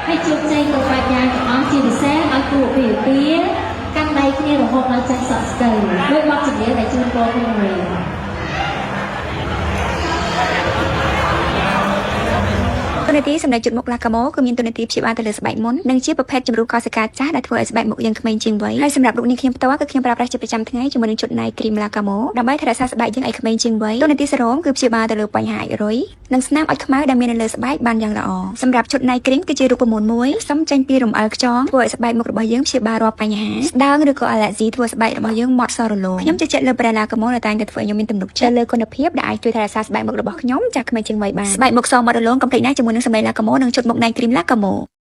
ให้จุดใจกับปัญญาของน้องจีนแซ่เอาตัวไปอยู่เตี้ยกันใดเนี่ยเราหกเราจะสอดเสริมด้วยวัดจุดนี้ในจุดโปรโมเรียตัวในที่สำหรับจุดมุกลากาโมคือมีตัวในที่ชิบาตะเลสใบมุนหนึ่งชื่อประเภทจำรูกอสกาจ้าได้ถั่วสใบมุกยังขมิ้นจริงไว้ให้สำหรับลูกนี้เคียงตัวก็เคียงปลาประจำทั้งให้จำนวนจุดในครีมลากาโมดำใบทะเลสใบยังไอขมิ้นจริงไว้ตัวในที่สโรมคือชิบาตะเลปัญหาร้อยหนังสนามอัดขม้าดำเนินเลสใบบานยังละอสำหรับจุดในครีมก็จะรูปประมวลมวยซ้ำจังปีรมอัลจ้องถั่วสใบมุกระบายยังชิบารอปัญหาดาวหรือก็อะไรสีถั่วสใบระบายยังหมดซอร์โลย้ำจะเจริญปลาลากาโมในตายกับถั่วยมมีตำหนุเจริญคนเพียบได้ช่วยทะเลสใบมุกระบายย้อมจากขมิ้นจริงไว้บ้างใบมุกซองมาโดนล้มกำลังน่าจำนวนหนึ่งสมัยลากาโมหนึ่งจุดมุกในครีมลากาโม